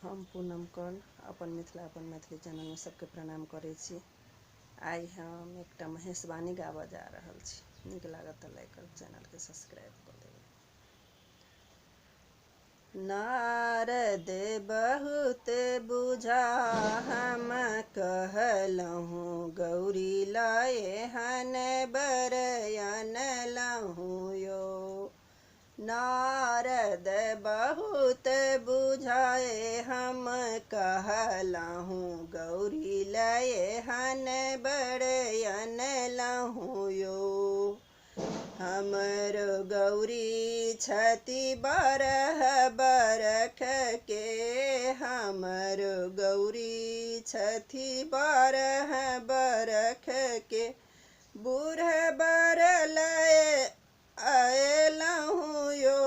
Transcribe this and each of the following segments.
हम पूनम कौल अपन मिथिला अपन मैथिली चैनल में सबके प्रणाम करै छी। आई हम एकटा महेशवाणी गाबऽ जा रहल छी। नीक लागत तऽ लाइक कर, चैनल के सब्सक्राइब कर देबै। नारद बहुत बुझा हम कहलहुँ, गौरी लाए हन बरयन लहूँ यो। नारद बहुत बुझाए हम कहलहुँ, गौरी लाए हन बरयन लहूँ यो। हमर गौरी छति बारह बरख के, हमर गौरी छति बारह बरख के। बूढ़ बर लय अयलहुँ यो।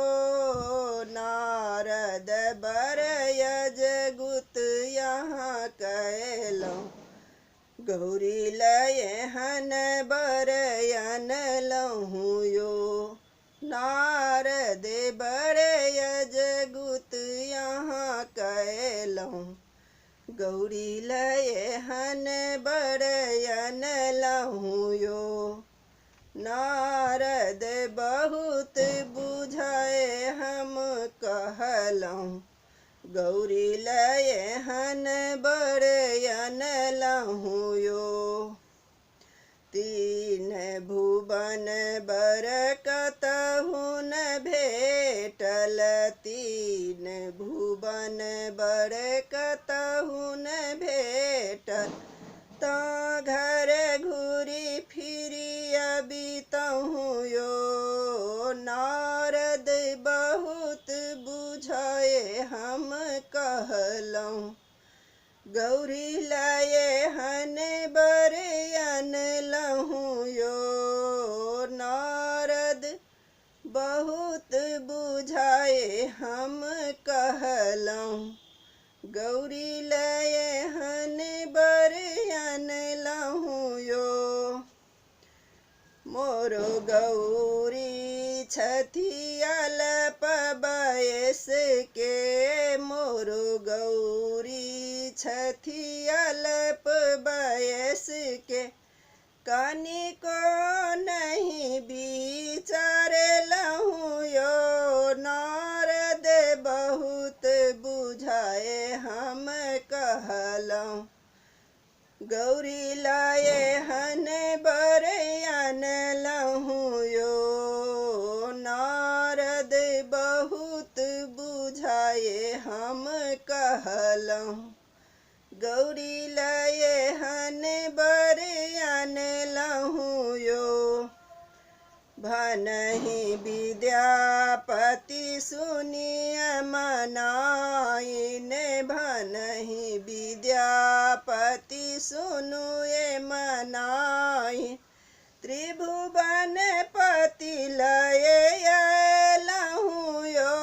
नारद बर यजगुत यहाँ कयलहुँ, गौरी लय हन बरयन लहूँ यो। नारद बर यजगुत यहाँ कयलहुँ, गौरी लय हन बरयन लहूँ यो। नारद बहुत बुझाए हम कहलहुँ, गौरी लय हन बरयन लहूँ यो। तीन भुवन बर कतहु न भेटल, तीन भुवन बर कतहु न भेटल। ता घर घूरी फिरी अबितहुँ यो। नारद बहुत बुझाए हम कहलहुँ, गौरी लय हन बरयन लहूँ यो। नारद बहुत बुझाए हम कहलहुँ, गौरी लय हन बरयन लहूँ यो। मोरो गौरी छथि अल्प बयस के, मोरो गौरी छथि अल्प बयस के। कनिको नहीं विचारलहुँ यो। नारद बहुत बुझाए हम कहलहुँ, गौरी लय हन बरयन लहूँ यो। नारद बहुत बुझाए हम कहलहुँ, गौरी लय हन बरयन लहूँ यो। भनहि विद्यापति सुनिय मनाइन, भनहि विद्यापति सुनुए मनाइन। त्रिभुवन पति लय अयलहुँ यो।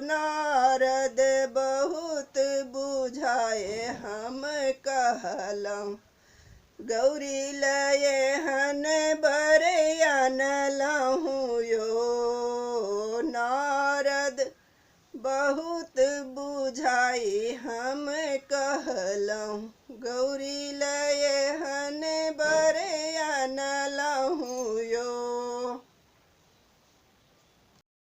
नारद बहुत बुझाए हम कहलहुँ, गौरी लय हन बरयन लहूँ यो। नारद बहुत बुझाए हम कहलहुँ, गौरी लय हन बरयन लहूँ